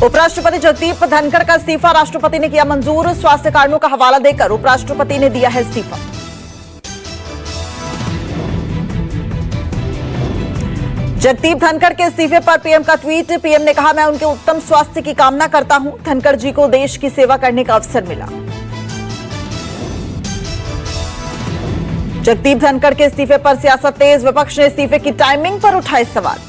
उपराष्ट्रपति जगदीप धनखड़ का इस्तीफा राष्ट्रपति ने किया मंजूर। स्वास्थ्य कारणों का हवाला देकर उपराष्ट्रपति ने दिया है इस्तीफा। जगदीप धनखड़ के इस्तीफे पर पीएम का ट्वीट। पीएम ने कहा, मैं उनके उत्तम स्वास्थ्य की कामना करता हूं। धनखड़ जी को देश की सेवा करने का अवसर मिला। जगदीप धनखड़ के इस्तीफे पर सियासत तेज। विपक्ष ने इस्तीफे की टाइमिंग पर उठाए सवाल।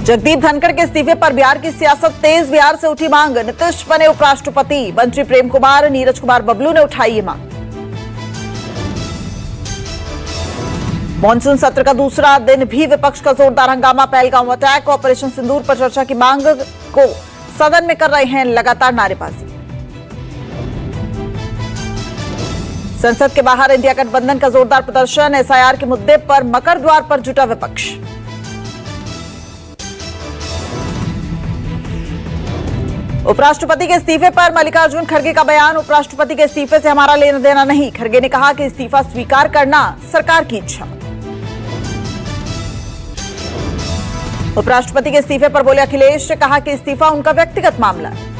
जगदीप धनखड़ के इस्तीफे पर बिहार की सियासत तेज। बिहार से उठी मांग, नीतीश बने उपराष्ट्रपति। मंत्री प्रेम कुमार, नीरज कुमार बबलू ने उठाई ये मांग। मॉनसून सत्र का दूसरा दिन भी विपक्ष का जोरदार हंगामा। पहलगांव अटैक, ऑपरेशन सिंदूर पर चर्चा की मांग को सदन में कर रहे हैं लगातार नारेबाजी। संसद के बाहर इंडिया गठबंधन का जोरदार प्रदर्शन। एसआईआर के मुद्दे पर मकर द्वार पर जुटा विपक्ष। उपराष्ट्रपति के इस्तीफे पर मल्लिकार्जुन खड़गे का बयान। उपराष्ट्रपति के इस्तीफे से हमारा लेना देना नहीं। खड़गे ने कहा कि इस्तीफा स्वीकार करना सरकार की इच्छा। उपराष्ट्रपति के इस्तीफे पर बोले अखिलेश, कहा कि इस्तीफा उनका व्यक्तिगत मामला है।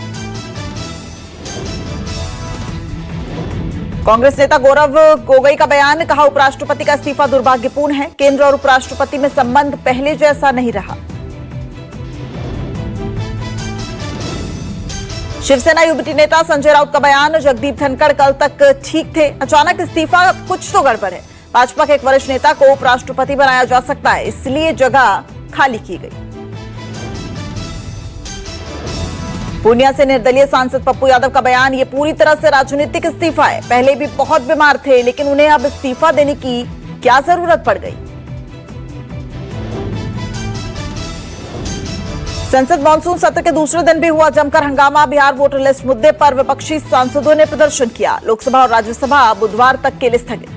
कांग्रेस नेता गौरव गोगोई का बयान। कहा, उपराष्ट्रपति का इस्तीफा दुर्भाग्यपूर्ण है। केंद्र और उपराष्ट्रपति में संबंध पहले जैसा नहीं रहा। शिवसेना यूबीटी नेता संजय राउत का बयान। जगदीप धनखड़ कल तक ठीक थे, अचानक इस्तीफा, कुछ तो गड़बड़ है। भाजपा के एक वरिष्ठ नेता को उपराष्ट्रपति बनाया जा सकता है, इसलिए जगह खाली की गई। पूर्णिया से निर्दलीय सांसद पप्पू यादव का बयान। ये पूरी तरह से राजनीतिक इस्तीफा है। पहले भी बहुत बीमार थे, लेकिन उन्हें अब इस्तीफा देने की क्या जरूरत पड़ गई। संसद मानसून सत्र के दूसरे दिन भी हुआ जमकर हंगामा। बिहार वोटर लिस्ट मुद्दे पर विपक्षी सांसदों ने प्रदर्शन किया। लोकसभा और राज्यसभा बुधवार तक के लिए स्थगित।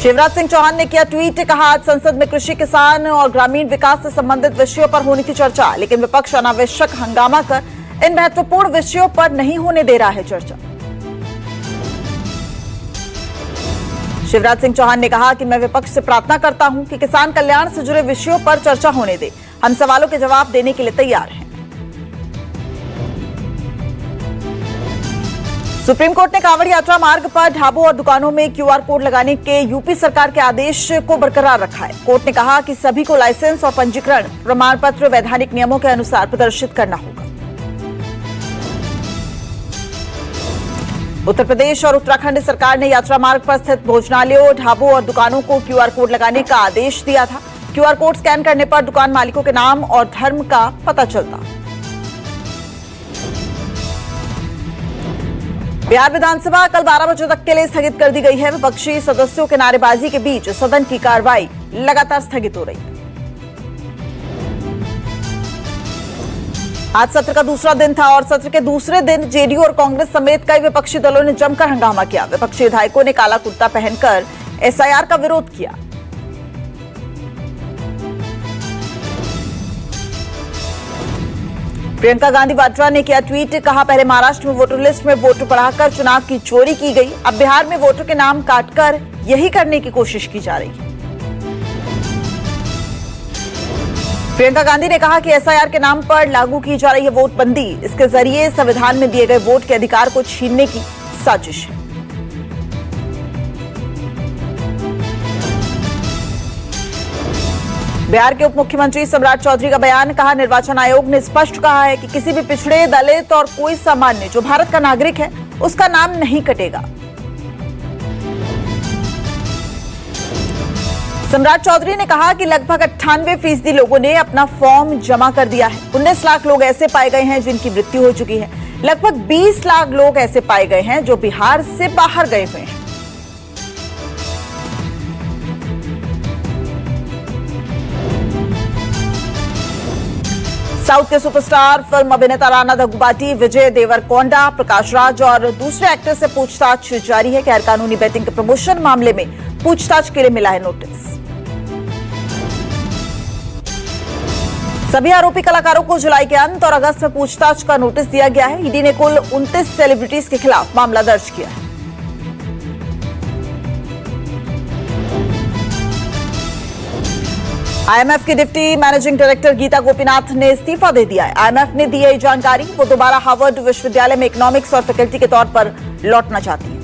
शिवराज सिंह चौहान ने किया ट्वीट। कहा, आज संसद में कृषि, किसान और ग्रामीण विकास से संबंधित विषयों पर होनी थी चर्चा, लेकिन विपक्ष अनावश्यक हंगामा कर इन महत्वपूर्ण विषयों पर नहीं होने दे रहा है चर्चा। शिवराज सिंह चौहान ने कहा कि मैं विपक्ष से प्रार्थना करता हूं कि किसान कल्याण से जुड़े विषयों पर चर्चा होने दे। हम सवालों के जवाब देने के लिए तैयार हैं। सुप्रीम कोर्ट ने कांवड़ यात्रा मार्ग पर ढाबों और दुकानों में क्यूआर कोड लगाने के यूपी सरकार के आदेश को बरकरार रखा है। कोर्ट ने कहा कि सभी को लाइसेंस और पंजीकरण प्रमाण पत्र वैधानिक नियमों के अनुसार प्रदर्शित करना होगा। उत्तर प्रदेश और उत्तराखंड सरकार ने यात्रा मार्ग पर स्थित भोजनालयों, ढाबों और दुकानों को क्यूआर कोड लगाने का आदेश दिया था। क्यूआर कोड स्कैन करने पर दुकान मालिकों के नाम और धर्म का पता चलता। बिहार विधानसभा कल 12 बजे तक के लिए स्थगित कर दी गई है। विपक्षी सदस्यों के नारेबाजी के बीच सदन की कार्रवाई लगातार स्थगित हो रही है। आज सत्र का दूसरा दिन था और सत्र के दूसरे दिन जेडीयू और कांग्रेस समेत कई विपक्षी दलों ने जमकर हंगामा किया। विपक्षी विधायकों ने काला कुर्ता पहनकर एसआईआर का विरोध किया। प्रियंका गांधी वाड्रा ने किया ट्वीट। कहा, पहले महाराष्ट्र में वोटर लिस्ट में वोट बढ़ाकर चुनाव की चोरी की गई, अब बिहार में वोटर के नाम काटकर यही करने की कोशिश की जा रही है। प्रियंका गांधी ने कहा कि एसआईआर के नाम पर लागू की जा रही है वोटबंदी। इसके जरिए संविधान में दिए गए वोट के अधिकार को छीनने की साजिश है। बिहार के उप मुख्यमंत्री सम्राट चौधरी का बयान। कहा, निर्वाचन आयोग ने स्पष्ट कहा है कि किसी भी पिछड़े, दलित और कोई सामान्य जो भारत का नागरिक है उसका नाम नहीं कटेगा। सम्राट चौधरी ने कहा कि लगभग 98% लोगों ने अपना फॉर्म जमा कर दिया है। 19 लाख लोग ऐसे पाए गए हैं जिनकी मृत्यु हो चुकी है। लगभग 20 लाख लोग ऐसे पाए गए हैं जो बिहार से बाहर गए हुए हैं। साउथ के सुपरस्टार फिल्म अभिनेता राणा दग्गुबाती, विजय देवरकोंडा, प्रकाश राज और दूसरे एक्टर से पूछताछ जारी है। गैर कानूनी बेटिंग के प्रमोशन मामले में पूछताछ के लिए मिला है नोटिस। सभी आरोपी कलाकारों को जुलाई के अंत और अगस्त में पूछताछ का नोटिस दिया गया है। ईडी ने कुल 29 सेलिब्रिटीज के खिलाफ मामला दर्ज किया है। आईएमएफ की deputy managing director Gita Gopinath ने इस्तीफा दे दिया है। आईएमएफ ने दी है जानकारी। वो दोबारा हार्वर्ड विश्वविद्यालय में इकोनॉमिक्स और फैकल्टी के तौर पर लौटना चाहती हैं।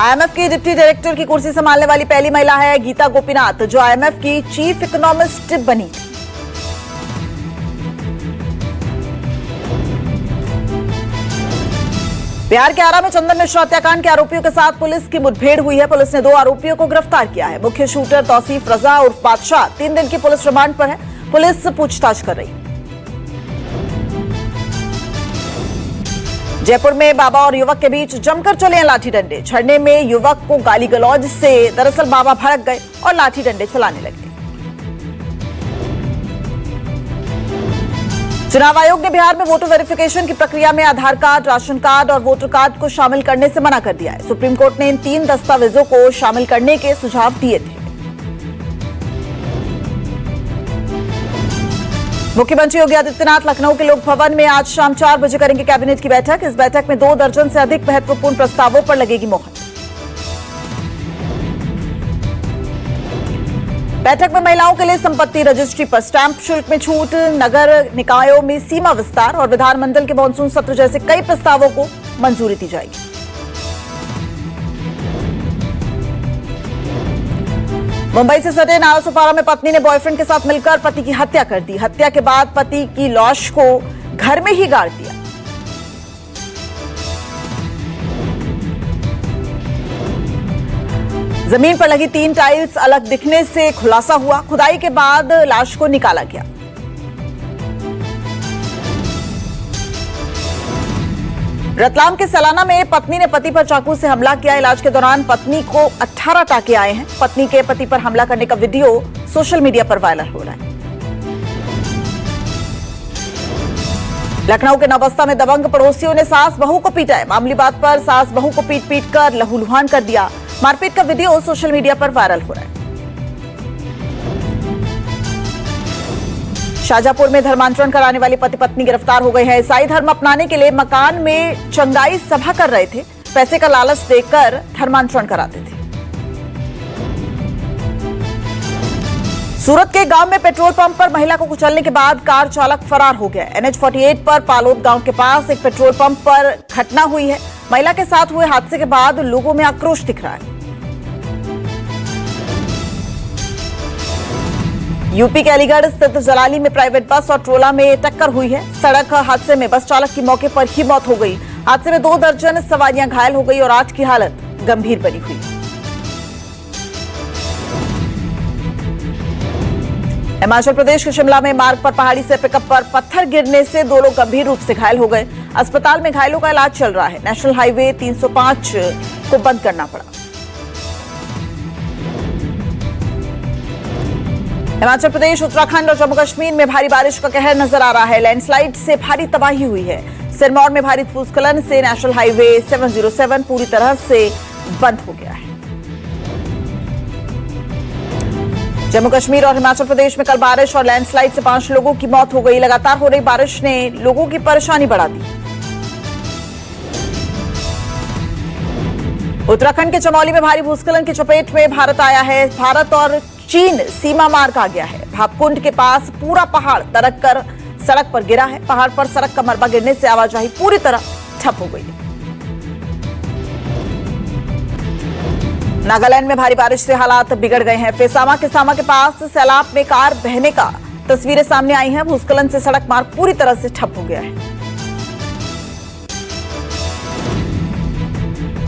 आईएमएफ की डिप्टी डायरेक्टर की कुर्सी संभालने वाली पहली महिला है गीता गोपीनाथ, जो आईएमएफ की चीफ इकोनॉमिस्ट बनी थी। बिहार के आरा में चंदन मिश्रा हत्याकांड के आरोपियों के साथ पुलिस की मुठभेड़ हुई है। पुलिस ने 2 आरोपियों को गिरफ्तार किया है। मुख्य शूटर तौसीफ रजा उर्फ बादशाह 3 दिन की पुलिस रिमांड पर है। पुलिस पूछताछ कर रही है। जयपुर में बाबा और युवक के बीच जमकर चले हैं लाठी डंडे। छड़ने में युवक को गाली गलौज से दरअसल बाबा भड़क गए और लाठी डंडे चलाने लगे। चुनाव आयोग ने बिहार में वोटर वेरिफिकेशन की प्रक्रिया में आधार कार्ड, राशन कार्ड और वोटर कार्ड को शामिल करने से मना कर दिया है। सुप्रीम कोर्ट ने इन 3 दस्तावेजों को शामिल करने के सुझाव दिए थे। मुख्यमंत्री योगी आदित्यनाथ लखनऊ के लोक भवन में आज शाम 4 बजे करेंगे कैबिनेट की बैठक। इस बैठक में 2 दर्जन से अधिक महत्वपूर्ण प्रस्तावों पर लगेगी मोहर। बैठक में महिलाओं के लिए संपत्ति रजिस्ट्री पर स्टैंप शुल्क में छूट, नगर निकायों में सीमा विस्तार और विधानमंडल के मानसून सत्र जैसे कई प्रस्तावों को मंजूरी दी जाएगी। मुंबई से सटे नालासोपारा में पत्नी ने बॉयफ्रेंड के साथ मिलकर पति की हत्या कर दी। हत्या के बाद पति की लाश को घर में ही गाड़ दिया। जमीन पर लगी 3 टाइल्स अलग दिखने से खुलासा हुआ। खुदाई के बाद लाश को निकाला गया। रतलाम के सलाना में पत्नी ने पति पर चाकू से हमला किया। इलाज के दौरान पत्नी को 18 टाके आए हैं। पत्नी के पति पर हमला करने का वीडियो सोशल मीडिया पर वायरल हो रहा है। लखनऊ के नवबस्ता में दबंग पड़ोसियों ने सास बहू को पीटा है। मामूली बात पर सास बहू को पीट पीट कर लहूलुहान कर दिया। मारपीट का वीडियो सोशल मीडिया पर वायरल हो रहा है। शाहजहांपुर में धर्मांतरण कराने वाले पति पत्नी गिरफ्तार हो गए हैं। ईसाई धर्म अपनाने के लिए मकान में चंगाई सभा कर रहे थे। पैसे का लालच देकर धर्मांतरण कराते थे। सूरत के गांव में पेट्रोल पंप पर महिला को कुचलने के बाद कार चालक फरार हो गया। NH 48 पर पालोद गांव के पास एक पेट्रोल पंप पर घटना हुई है। महिला के साथ हुए हादसे के बाद लोगों में आक्रोश दिख रहा है। यूपी के अलीगढ़ स्थित जलाली में प्राइवेट बस और ट्रोला में टक्कर हुई है। सड़क हादसे में बस चालक की मौके पर ही मौत हो गई। हादसे में 2 दर्जन सवारियां घायल हो गई और 8 की हालत गंभीर बनी हुई है। हिमाचल प्रदेश के शिमला में मार्ग पर पहाड़ी से पिकअप पर पत्थर गिरने से 2 लोग गंभीर रूप से घायल हो गए। अस्पताल में घायलों का इलाज चल रहा है। नेशनल हाईवे 305 को बंद करना पड़ा। हिमाचल प्रदेश, उत्तराखंड और जम्मू कश्मीर में भारी बारिश का कहर नजर आ रहा है। लैंडस्लाइड से भारी तबाही हुई है। सिरमौर में भारी भूस्खलन से नेशनल हाईवे 707 पूरी तरह से बंद हो गया है। जम्मू कश्मीर और हिमाचल प्रदेश में कल बारिश और लैंडस्लाइड से 5 लोगों की मौत हो गई। लगातार हो रही बारिश ने लोगों की परेशानी बढ़ा दी। उत्तराखंड के चमोली में भारी भूस्खलन की चपेट में भारत आया है। भारत और चीन सीमा मार्ग आ गया है। भापकुंड के पास पूरा पहाड़ दरक कर सड़क पर गिरा है। पहाड़ पर सड़क का मलबा गिरने से आवाजाही पूरी तरह ठप हो गई है। नागालैंड में भारी बारिश से हालात बिगड़ गए हैं। फेसामा के पास सैलाब में कार बहने का तस्वीरें सामने आई हैं। भूस्खलन से सड़क मार्ग पूरी तरह से ठप हो गया है।